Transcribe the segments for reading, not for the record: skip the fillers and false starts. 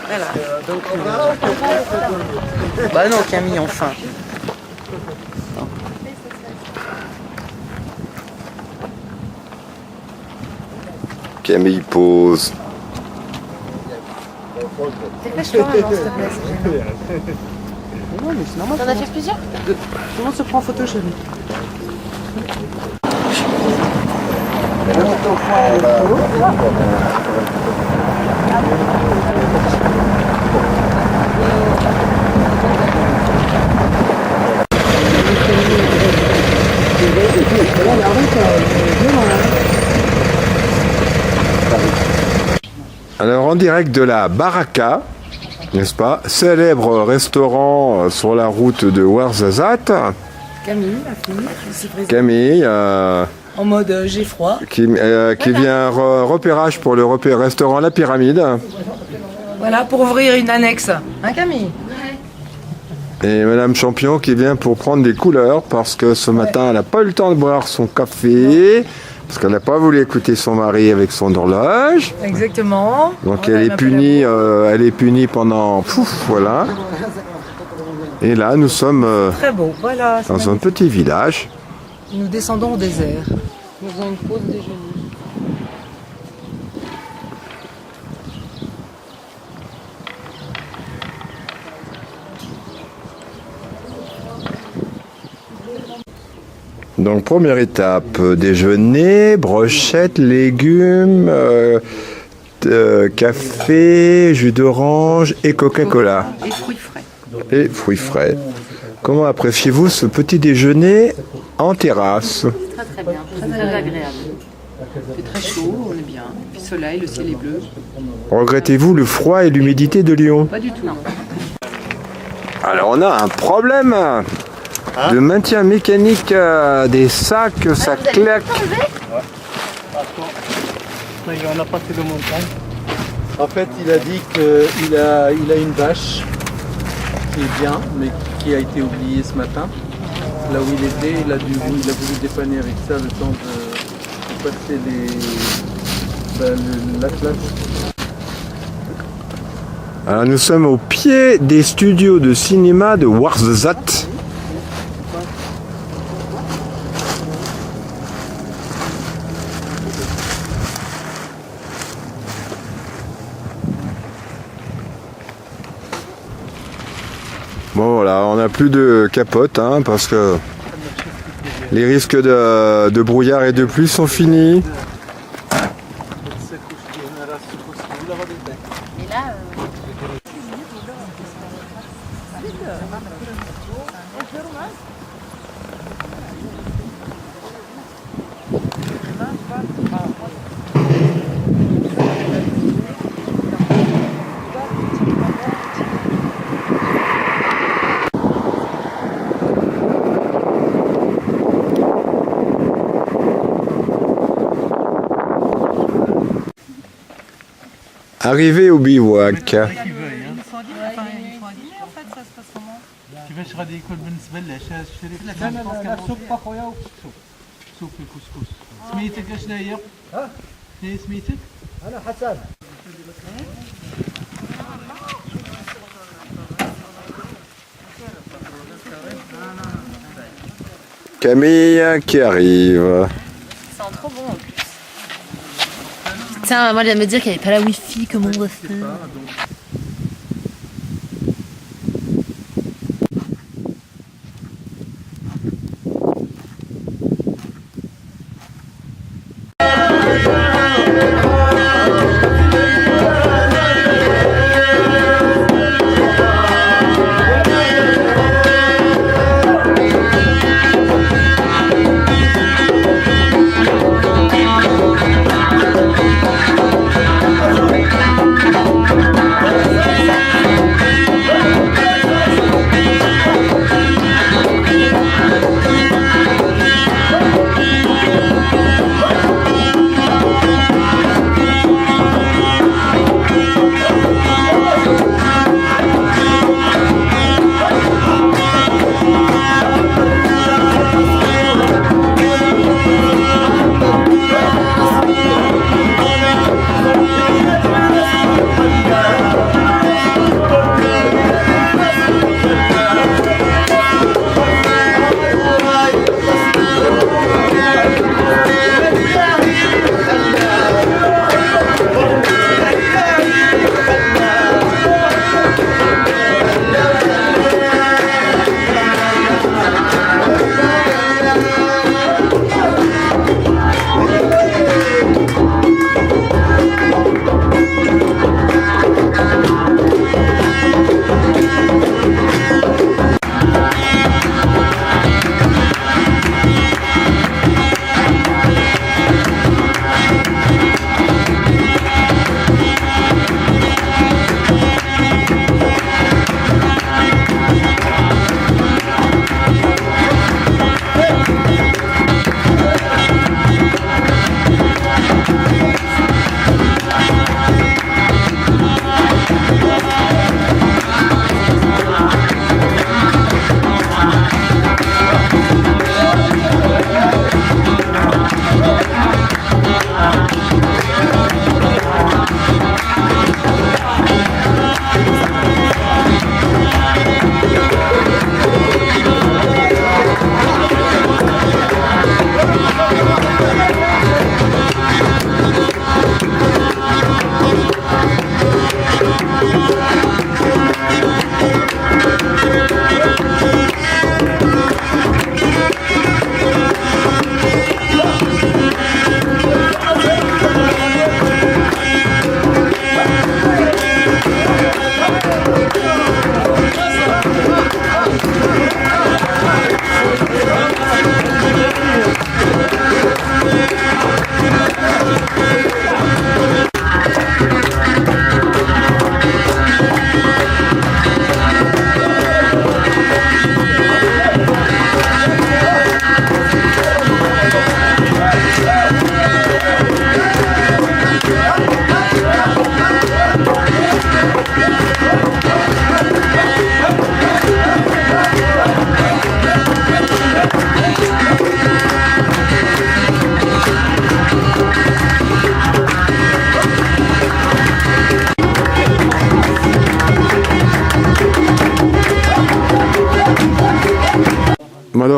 Voilà. Bah non, Camille, enfin. Camille pose. Dépêche-toi, non, s'il te plaît, c'est gênant. Non, mais c'est normal. T'en as fait plusieurs? Tout le monde se prend en photo chez lui. Alors en direct de la Baraka, n'est-ce pas? Célèbre restaurant sur la route de Ouarzazate. Camille, la fille, vice-présidente. Camille, En mode j'ai froid. qui vient repérage pour le restaurant La Pyramide. Voilà, pour ouvrir une annexe. Hein, Camille? Et Madame Champion qui vient pour prendre des couleurs parce que ce matin elle n'a pas eu le temps de boire son café. Parce qu'elle n'a pas voulu écouter son mari avec son horloge. Exactement. Donc Voilà, elle est punie pendant... Pouf, voilà. Et là, nous sommes Très beau, voilà. c'est dans un magnifique. petit village. Nous descendons au désert. Nous faisons une pause déjeuner. Donc première étape, déjeuner, brochettes, légumes, café, jus d'orange et Coca-Cola. Et fruits frais. Et fruits frais. Comment appréciez-vous ce petit déjeuner en terrasse? Très très bien, très agréable. Il fait très chaud, on est bien. Puis soleil, le ciel est bleu. Regrettez-vous le froid et l'humidité de Lyon? Pas du tout. Non. Alors on a un problème de maintien mécanique des sacs, ça claque. On a passé le montant. En fait, il a dit qu'il a une vache qui est bien, mais qui a été oubliée ce matin. Là où il était, il a voulu dépanner avec ça le temps de passer l'Atlas. Alors nous sommes au pied des studios de cinéma de Ouarzazate. Bon voilà, on n'a plus de capote hein, parce que les risques de brouillard et de pluie sont finis. Et là, Arrivé au bivouac. كيفاش غادي يكون بالنسبه للعشاء الشريف؟ لا سوق اخويا وسوق سوق الكسكس. سميتك اشنا هي؟ ها؟ شنو هي سميتك؟ انا حسن. Camille qui arrive. c'est trop bon en plus. Tiens, moi, elle vient de me dire qu'il n'y avait pas la wifi, comment on va faire?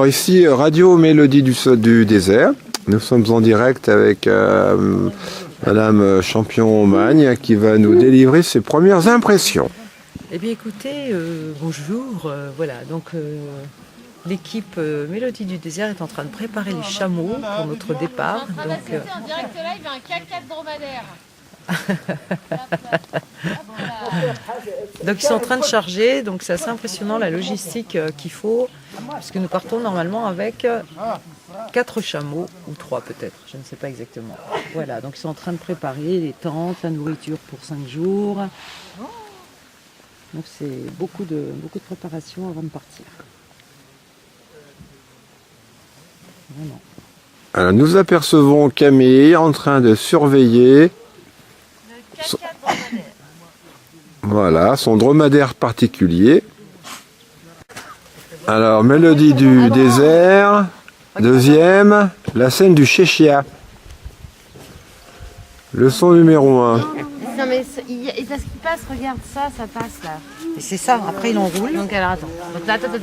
Alors ici, Radio Mélodie du désert. Nous sommes en direct avec Madame Champion-Magne qui va nous délivrer ses premières impressions. Eh bien écoutez, bonjour, voilà, donc l'équipe Mélodie du désert est en train de préparer les chameaux pour notre départ. Donc, en direct live un 4x4 dromadaire. donc ils sont en train de charger, donc c'est assez impressionnant la logistique qu'il faut, puisque nous partons normalement avec 4 chameaux, ou 3 peut-être, je ne sais pas exactement. Voilà, donc ils sont en train de préparer les tentes, la nourriture pour 5 jours. Donc c'est beaucoup de préparation avant de partir. Vraiment. Alors, nous apercevons Camille en train de surveiller voilà, son dromadaire particulier. Alors, Mélodie du désert, deuxième, la scène du Chéchia. Leçon numéro 1. Non mais et ça ce qui passe, regarde ça passe là. Et c'est ça, après il enroule. Donc alors attends. Donc là, attends. Donc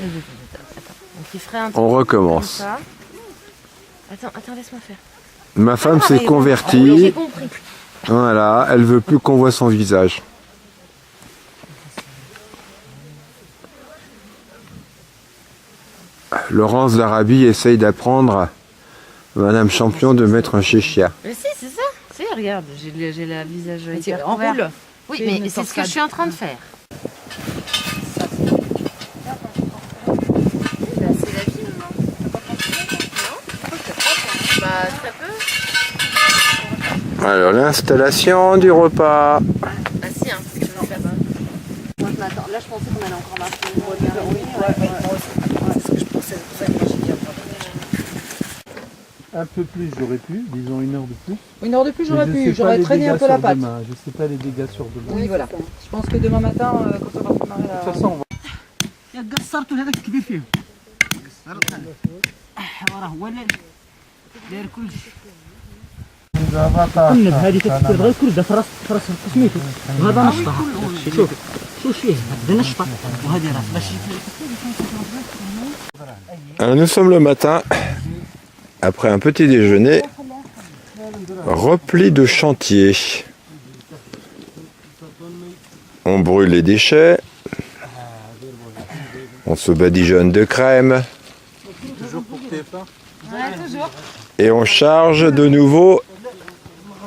il ferait un truc On comme recommence. ça. Attends, laisse-moi faire. Ma femme s'est J'ai convertie. compris. Voilà, elle veut plus qu'on voit son visage. Laurence d'Arabie essaye d'apprendre à Madame Champion de mettre un chéchia. Mais si, c'est ça. Si, regarde, j'ai la visage hyper Enroule. couvert. Oui, Fais mais une c'est ce que je suis en train de faire. C'est la vie, non? Bah, très peu. Alors, l'installation du repas. Bah si, hein, parce que je veux faire. Moi, je m'attends. Là, je pensais qu'on allait encore marcher. C'est ce que je pensais, c'est pour ça que moi j'ai dit Un peu plus, j'aurais pu, disons 1 heure de plus. 1 heure de plus, Mais j'aurais je pu, sais pas j'aurais les traîné un dégâts peu la sur patte. demain, je sais pas les dégâts sur demain. Oui, voilà. Je pense que demain matin, quand on va préparer la... De toute façon, on va... قصرته هذاك كبير فيه قصرت انا وراه هو اللي داير كلشي قلب هذه كتكون غير كل ده فرس سميتو وهذا نشطه شوف فيه هذا نشطه وهذه راس باش Alors, nous sommes le matin, après un petit déjeuner, repli de chantier. On brûle les déchets, on se badigeonne de crème Toujours pour TF1. Ouais, toujours. et on charge de nouveau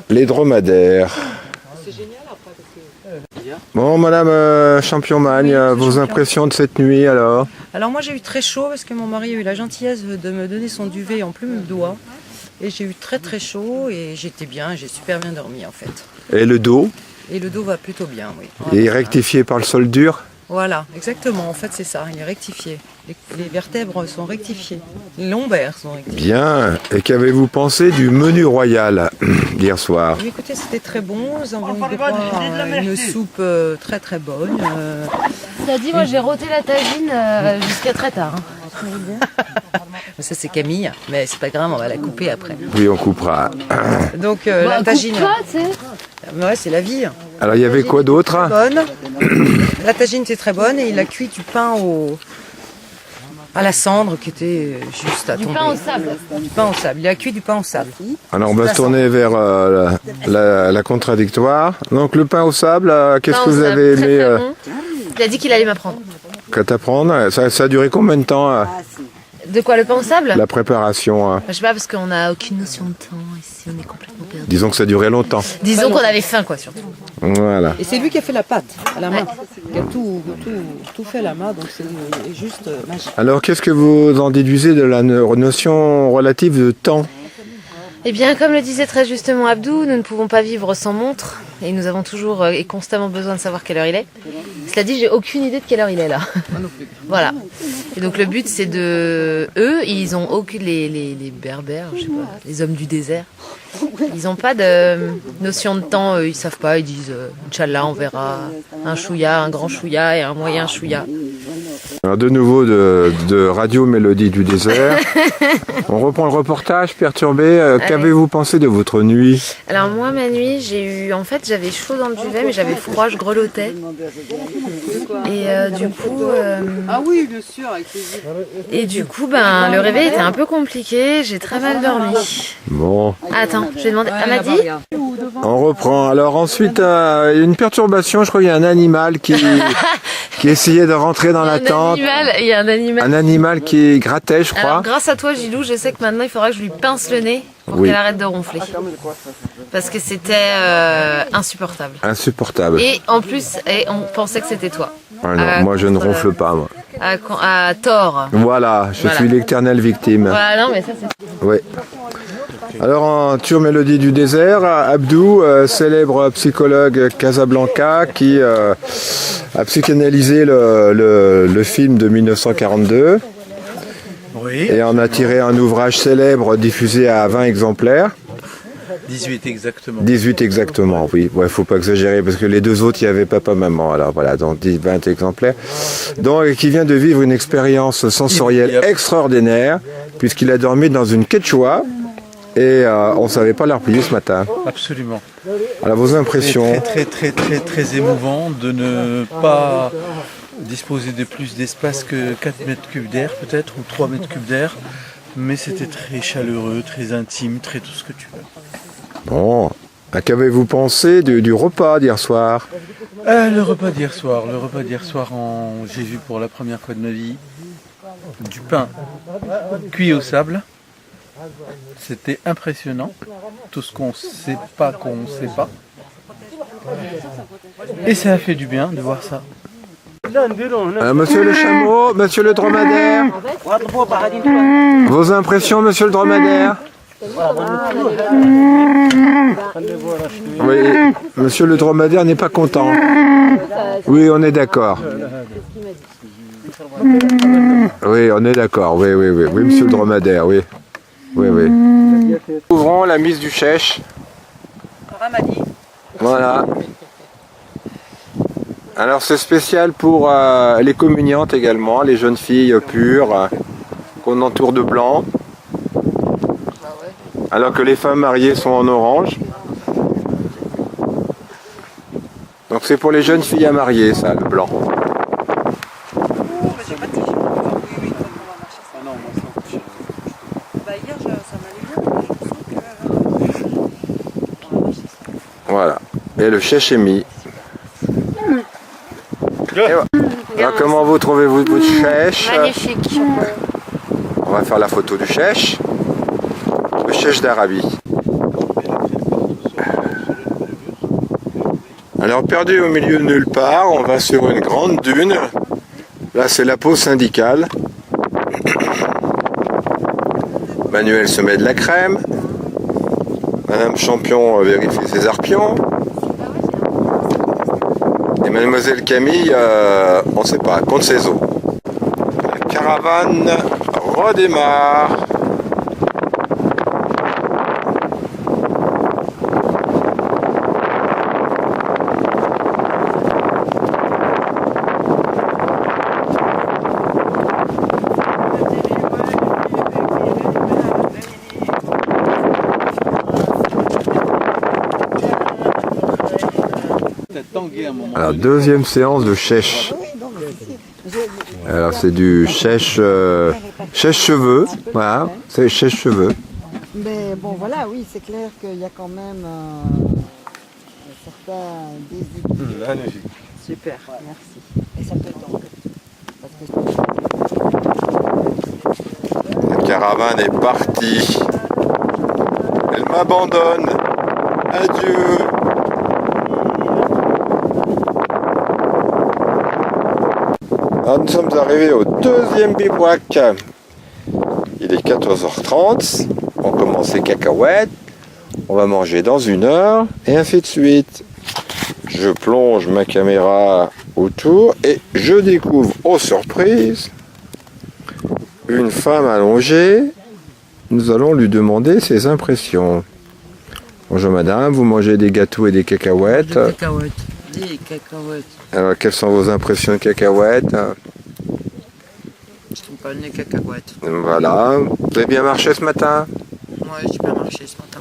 les dromadaires. Bon, Madame Champion-Magne, vos impressions de cette nuit alors? Alors moi j'ai eu très chaud parce que mon mari a eu la gentillesse de me donner son duvet en plume de doigt. Et j'ai eu très très chaud et j'étais bien, j'ai super bien dormi en fait. Et le dos? Et le dos va plutôt bien, oui. Et rectifié par le sol dur? Voilà, exactement, en fait c'est ça, il est rectifié. Les vertèbres sont rectifiées, les lombaires sont rectifiés. Bien. Et qu'avez-vous pensé du menu royal hier soir? Oui, écoutez, c'était très bon, nous avons eu droit à une soupe très très bonne. T'as dit, moi j'ai roté la tagine jusqu'à très tard. Hein. Ça c'est Camille, mais c'est pas grave, on va la couper après. Oui, on coupera. Donc Bah, la tagine, coupe pas, tu sais. ouais, c'est la vie. Alors, il y avait quoi d'autre? Bonne. La tagine était très bonne et il a cuit du pain à la cendre qui était juste à Du tomber. pain au sable. Du pain au sable. Il a cuit du pain au sable. Alors, on va se tourner vers la contradictoire. Donc, le pain au sable, qu'est-ce Pain que au vous sable, avez très, aimé très bon. Il a dit qu'il allait m'apprendre. qu'à t'apprendre? Ça a duré combien de temps, De quoi, le pain au sable? la préparation? Je sais pas, parce qu'on n'a aucune notion de temps ici, on est complètement perdu. Disons que ça durait longtemps. Disons qu'on avait faim, quoi, surtout. Voilà. Et c'est lui qui a fait la pâte à la main. Il a tout fait à la main, donc c'est juste magique. Alors, qu'est-ce que vous en déduisez de la notion relative de temps? Eh bien, comme le disait très justement Abdou, nous ne pouvons pas vivre sans montre et nous avons toujours et constamment besoin de savoir quelle heure il est. Cela dit, j'ai aucune idée de quelle heure il est là. Voilà. Et donc le but, c'est de... Eux, ils ont aucune... Les berbères, je sais pas, les hommes du désert, ils n'ont pas de notion de temps, ils savent pas, ils disent Inch'Allah, on verra un chouïa, un grand chouïa et un moyen chouïa. Alors de nouveau de Radio Mélodie du désert. On reprend le reportage perturbé. Qu'avez-vous pensé de votre nuit? Alors moi, ma nuit, j'avais chaud dans le duvet, mais j'avais froid, je grelottais. Et du coup... Ah oui, bien sûr, avec plaisir. Et du coup, le réveil était un peu compliqué, j'ai très mal dormi. Bon. Attends, je vais demander à Madi. On reprend. Alors ensuite, une perturbation. Je crois qu'il y a un animal qui essayait de rentrer dans la tente. Il y a un animal. Un animal qui grattait, je crois. Alors, grâce à toi, Gilou, je sais que maintenant, il faudra que je lui pince le nez pour Oui. qu'elle arrête de ronfler. Parce que c'était insupportable. Insupportable. Et en plus, on pensait que c'était toi. Ah non, moi je ne ronfle pas, moi. À tort. Voilà, je suis l'éternelle victime. Voilà, non, mais ça, c'est... Oui. Alors en Tour Mélodie du désert, Abdou, célèbre psychologue Casablanca qui a psychanalysé le film de 1942 Oui. et en a tiré un ouvrage célèbre diffusé à 20 exemplaires. 18 exactement. 18 exactement, oui. Ouais, faut pas exagérer parce que les deux autres, il y avait papa-maman. Alors voilà, donc 20 exemplaires. Donc, qui vient de vivre une expérience sensorielle extraordinaire puisqu'il a dormi dans une quechua et on savait pas la replier ce matin. Absolument. Alors vos impressions? Très émouvant de ne pas disposer de plus d'espace que 4 mètres cubes d'air peut-être, ou 3 mètres cubes d'air. Mais c'était très chaleureux, très intime, très tout ce que tu veux. Bon, qu'avez-vous pensé du repas d'hier soir? Le repas d'hier soir, j'ai vu pour la première fois de ma vie du pain cuit au sable. C'était impressionnant, tout ce qu'on sait pas. Et ça a fait du bien de voir ça. Monsieur le chameau, monsieur le dromadaire. Vos impressions, monsieur le dromadaire? Oui, monsieur le dromadaire n'est pas content. Oui, on est d'accord. Oui, on est d'accord. Oui, monsieur le dromadaire, oui. Ouvrons la mise du chèche. Voilà. Alors c'est spécial pour les communiantes également, les jeunes filles pures qu'on entoure de blanc. Alors que les femmes mariées sont en orange. Donc c'est pour les jeunes filles à marier, ça, le blanc. Voilà. Et le chèche est mis. Et voilà. Alors comment vous trouvez-vous votre chèche? Magnifique. On va faire la photo du chèche. Le chèche d'Arabie. Alors perdu au milieu de nulle part, on va sur une grande dune. Là c'est la pause syndicale. Manuel se met de la crème. Madame Champion vérifie ses arpions. Et Mademoiselle Camille, on ne sait pas, compte ses os. La caravane redémarre. Alors deuxième séance de chèche. Alors c'est du chèche cheveux, voilà, c'est chèche cheveux. Mais bon voilà, oui, c'est clair qu'il y a quand même un certain déséquilibre. Super. Merci. Et ça peut donc. La caravane est partie. Elle m'abandonne. Adieu. Alors nous sommes arrivés au deuxième bivouac. Il est 14h30. On commence les cacahuètes. On va manger dans 1 heure et ainsi de suite. Je plonge ma caméra autour et je découvre, aux surprises, une femme allongée. Nous allons lui demander ses impressions. Bonjour madame, vous mangez des gâteaux et des cacahuètes. Des cacahuètes. Alors quelles sont vos impressions de cacahuètes? champagne, les cacahuètes. Voilà. Vous avez bien marché ce matin? Moi, j'ai bien marché ce matin.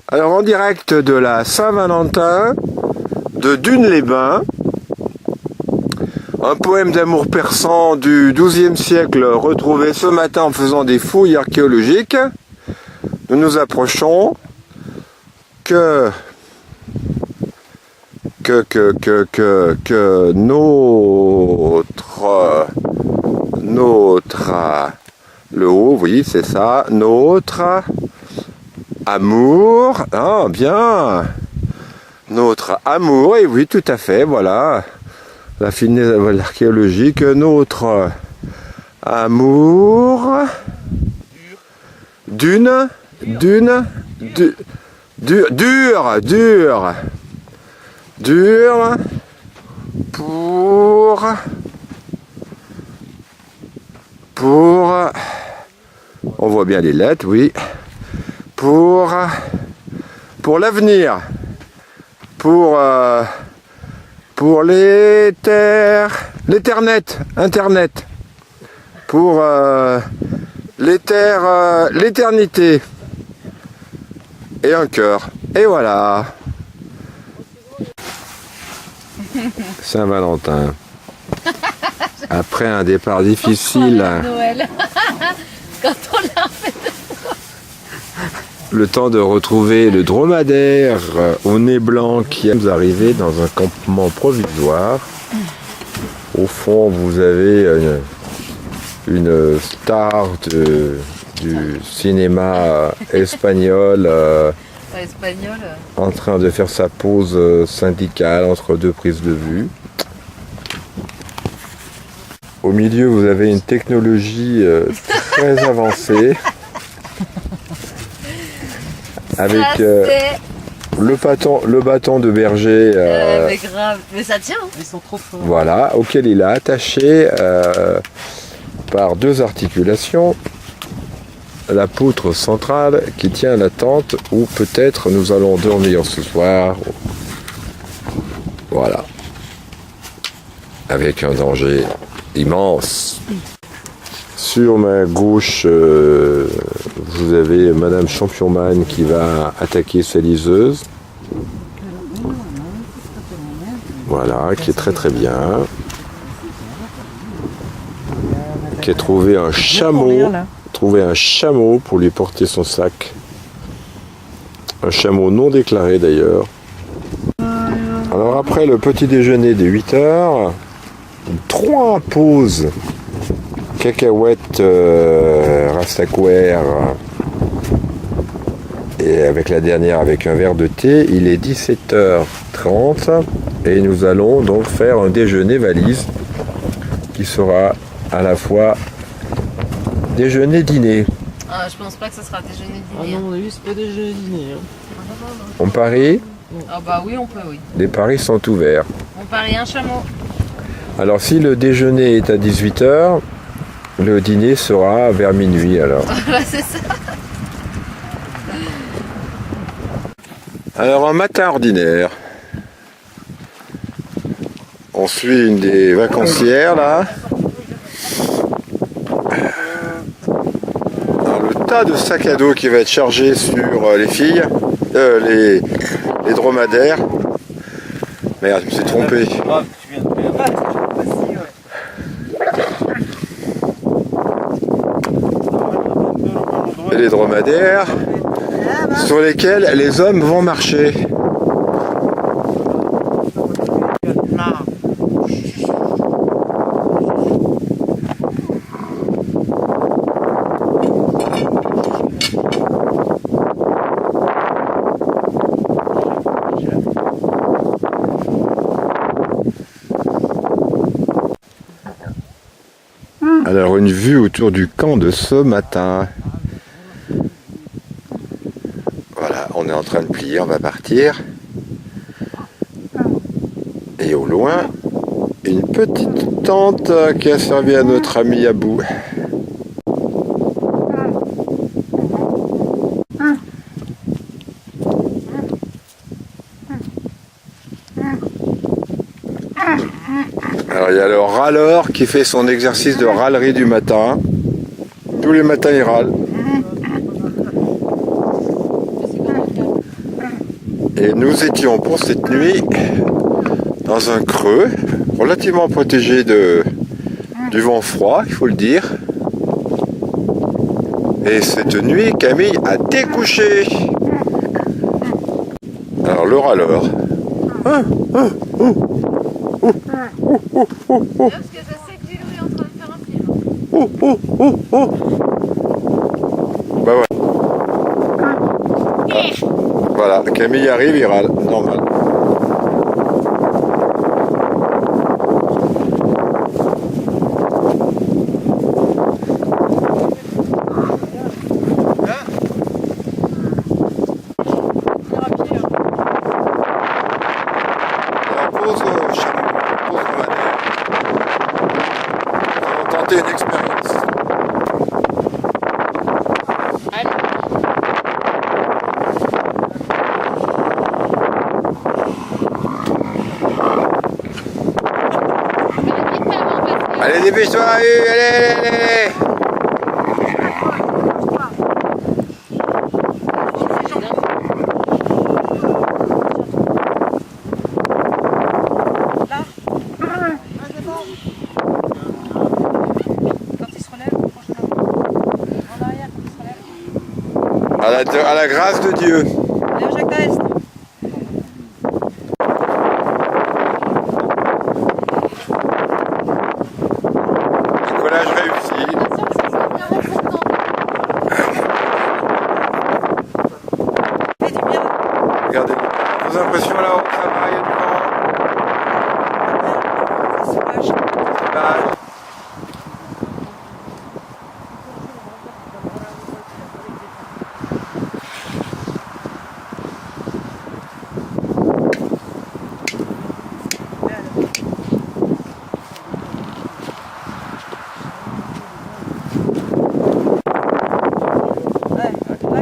Alors en direct de la Saint-Valentin de Dune-les-Bains, un poème d'amour persan du XIIe siècle retrouvé ce matin en faisant des fouilles archéologiques. Nous nous approchons que notre le haut, oui c'est ça, notre amour, ah bien, notre amour, et oui tout à fait, voilà, la finesse archéologique, notre amour, dur pour, on voit bien les lettres, oui, pour l'avenir, pour internet, pour l'éternité, et un cœur, et voilà. Saint-Valentin. Après un départ difficile. Noël. Quand on l'a fait. Le temps de retrouver le dromadaire au nez blanc qui est arrivé dans un campement provisoire. Au fond, vous avez une star du cinéma espagnol en train de faire sa pause syndicale entre deux prises de vue. Au milieu, vous avez une technologie très avancée avec le bâton de berger. Mais grave, mais ça tient. Ils sont trop forts. Voilà, auquel il a attaché par deux articulations la poutre centrale qui tient la tente où peut-être nous allons dormir ce soir. Voilà. Avec un danger immense. Sur ma gauche, vous avez Madame Championman qui va attaquer sa liseuse. Voilà, qui est très très bien. Qui a trouvé un chameau pour lui porter son sac. Un chameau non déclaré d'ailleurs. Alors après le petit déjeuner des 8 heures, 3 pauses cacahuètes rastaquaire et avec la dernière avec un verre de thé, il est 17h30 et nous allons donc faire un déjeuner valise qui sera à la fois déjeuner-dîner. Ah, je pense pas que ce sera déjeuner-dîner. Ah non, on a vu, c'est pas déjeuner-dîner. On parie? Ah bah oui, on peut, oui. Les paris sont ouverts. On parie un chameau. Alors si le déjeuner est à 18h, le dîner sera vers minuit alors. Bah c'est ça. Alors un matin ordinaire. On suit une des vacancières là. Alors, le tas de sacs à dos qui va être chargé sur les filles, les dromadaires. Merde, je me suis trompé. Et les dromadaires sur lesquels les hommes vont marcher. Alors une vue autour du camp de ce matin. Voilà, on est en train de plier, on va partir. Et au loin, une petite tente qui a servi à notre ami Abou. Alors il y a le râleur qui fait son exercice de râlerie du matin. Tous les matins il râle. Et nous étions pour cette nuit dans un creux relativement protégé du vent froid, il faut le dire. Et cette nuit, Camille a découché. Alors le râleur. Parce que je sais que Gilou est en train de faire un film. Bah ouais. Voilà, Camille arrive, il râle, normal. Une expérience. Allez, dépêche-toi, allez. À la grâce de Dieu. Décollage réussi. Regardez vos impressions là-haut, ça va, il y a du vent.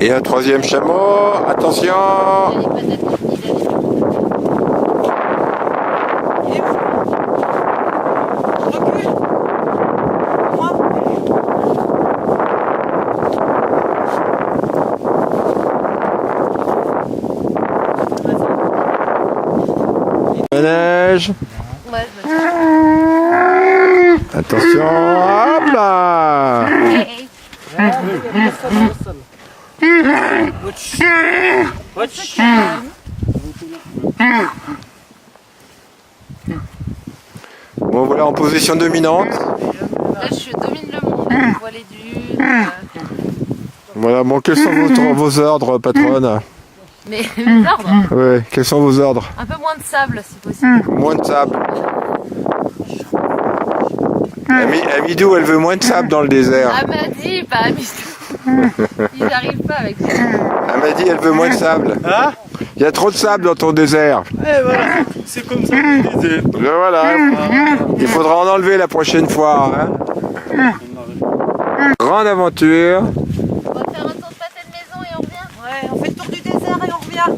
Et un troisième chameau, attention! Manège! Attention, hop là! Bon voilà en position dominante. Là je domine le monde, je vois les dunes. Voilà, bon quels sont vos ordres, patronne? Mais mes ordres? Ouais, quels sont vos ordres? Un peu moins de sable si possible. Moins de sable. Amidou, elle veut moins de sable dans le désert. Amadi, pas Amidou. Ils n'arrivent pas avec ça. Amadi, elle veut moins de sable. Hein? Il y a trop de sable dans ton désert. Et voilà, c'est comme ça que je disais. Voilà. Il faudra en enlever la prochaine fois. Hein. Grande aventure. On va faire un tour de pâté de maison et on revient. Ouais, on fait le tour du désert et on revient.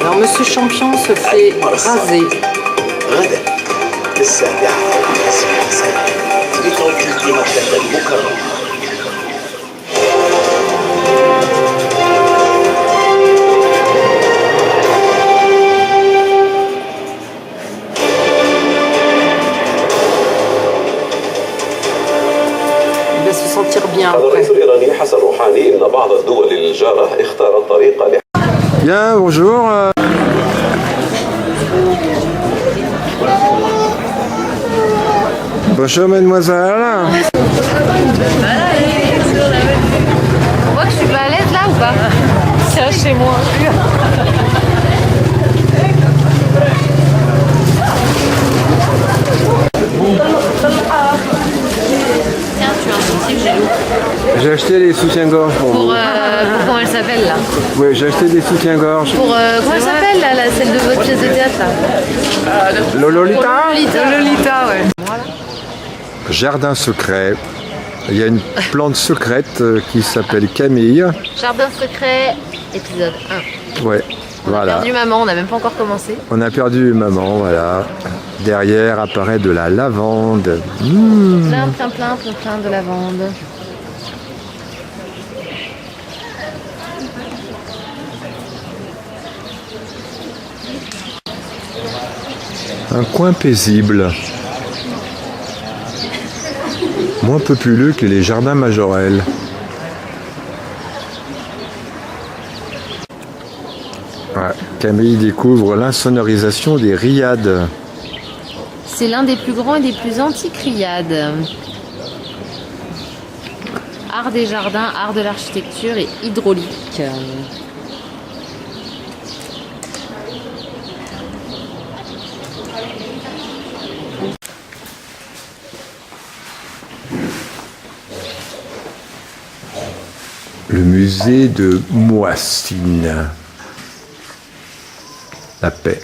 Alors Monsieur Champion se fait raser. Il va se sentir bien après. Bien, bonjour. Bonjour mademoiselle. On voit que je suis pas à l'aise là ou pas? Tiens, chez moi. Tiens, tu as un soutif, j'ai l'eau. J'ai acheté des soutiens-gorge pour vous. Pour comment elle s'appelle là? Oui, j'ai acheté des soutiens-gorge. Pour comment elle s'appelle là, celle de votre pièce de théâtre là? Lolita. Lolita, ouais. Jardin secret. Il y a une plante secrète qui s'appelle Camille. Jardin secret, épisode 1. Ouais, On a voilà. perdu maman, on n'a même pas encore commencé. On a perdu maman, voilà. Derrière apparaît de la lavande. Mmh. Plein de lavande. Un coin paisible. Moins populeux que les jardins majorels. Ouais, Camille découvre l'insonorisation des riades. C'est l'un des plus grands et des plus antiques riades. Art des jardins, art de l'architecture et hydraulique. Le musée de Moissine. La paix.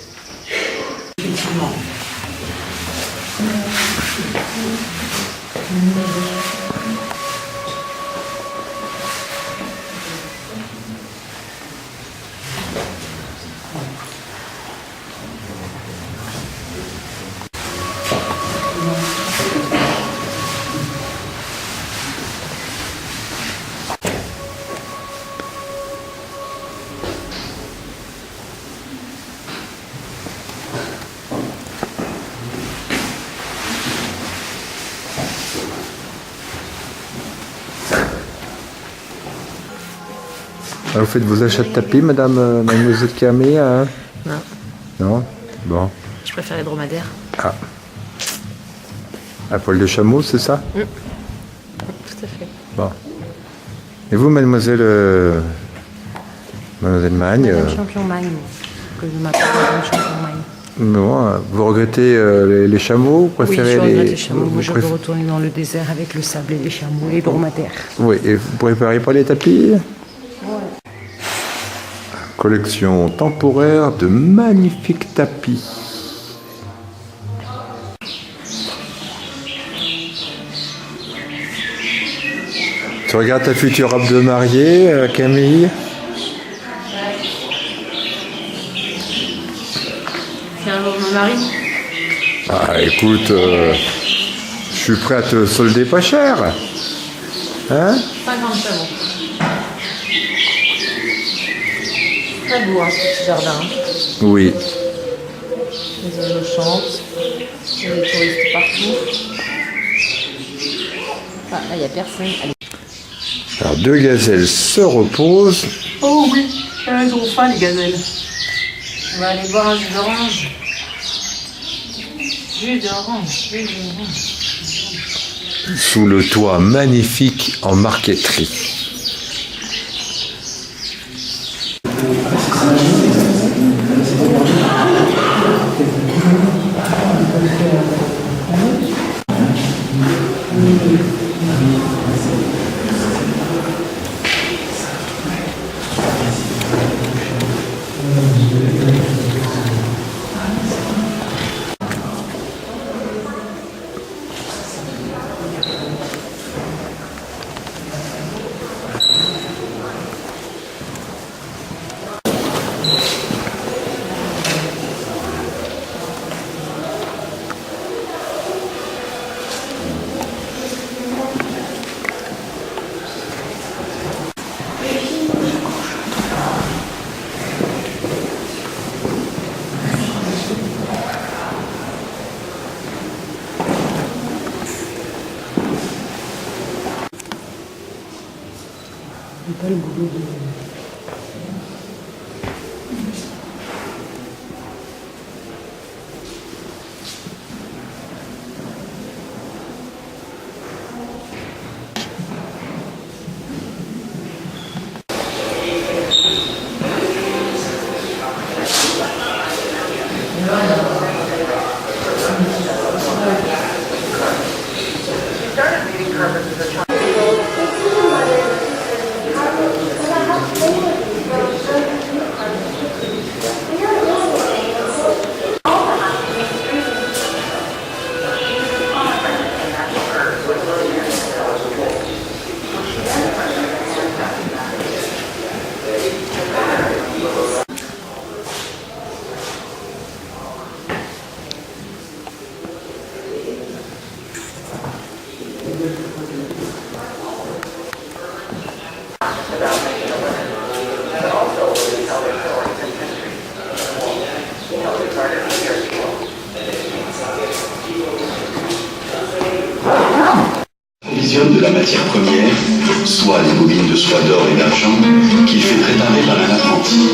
Vous faites vos achats de tapis, mademoiselle Camille, hein? Non. Non? Bon. Je préfère les dromadaires. Ah. À poil de chameau, c'est ça? Tout à fait. Bon. Et vous, mademoiselle Magne? Champion Magne. Que je m'appelle Madame Champion Magne. Bon, vous regrettez les chameaux? Vous Oui, préférez je regrette les chameaux. vous Moi, je veux préf- retourner dans le désert avec le sable et les chameaux, les dromadaires. Oui, et vous préparez pas les tapis? Collection temporaire de magnifiques tapis. Tu regardes ta future robe de mariée, Camille? Puis un jour, je me marie. Ah, écoute, je suis prêt à te solder pas cher. Hein? 50 chameaux. Très beau, hein, ce petit jardin. Oui. Les oiseaux chantent. Il y a des touristes partout. Ah, là, il n'y a personne. Allez. Alors, deux gazelles se reposent. Oh oui, elles ont faim, les gazelles. On va aller boire un jus d'orange. Jus d'orange, jus d'orange. Sous le toit magnifique en marqueterie. l'approvisionne de la matière première, soit les bobines de soie d'or et d'argent, qu'il fait préparer par un apprenti.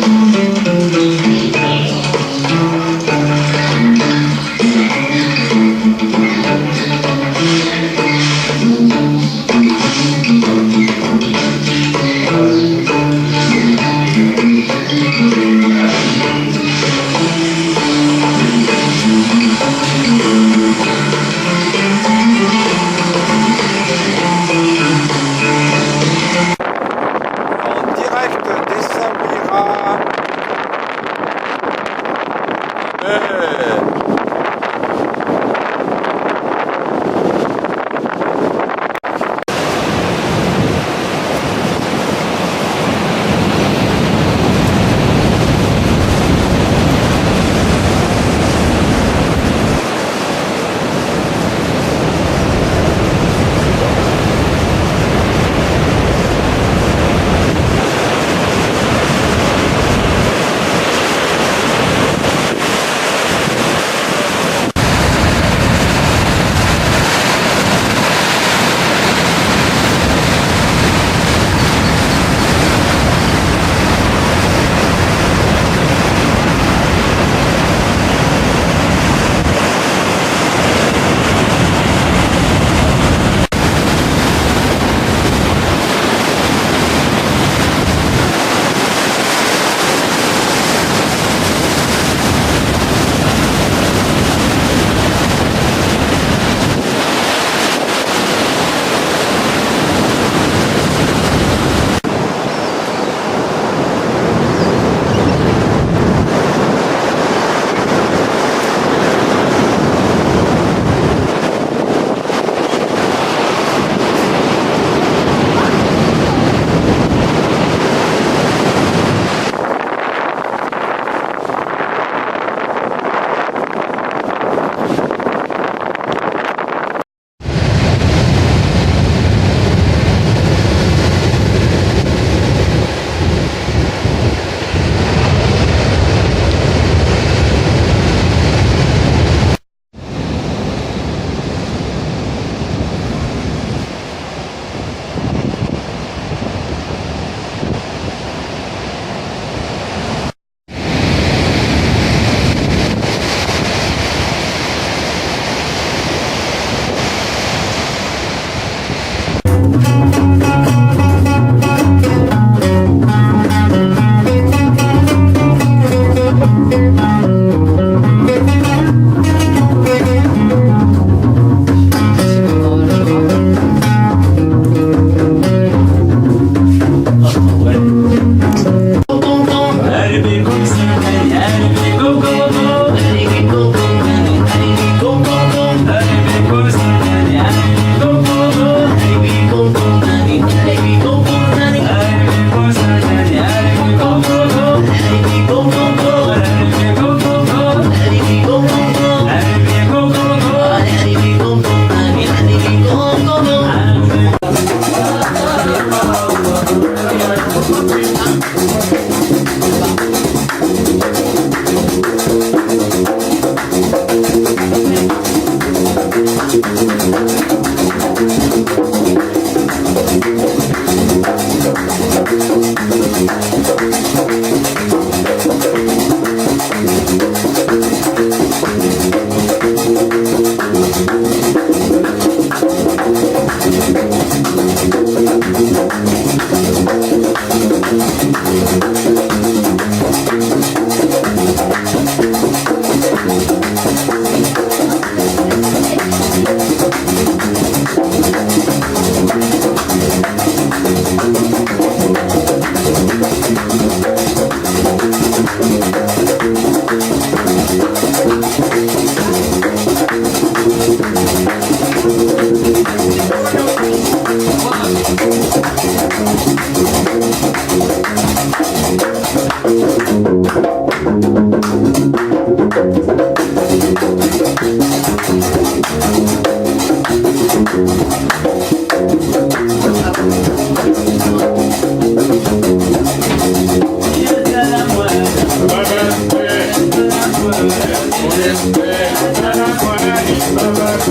Baba,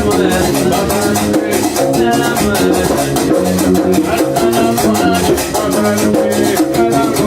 Thank you.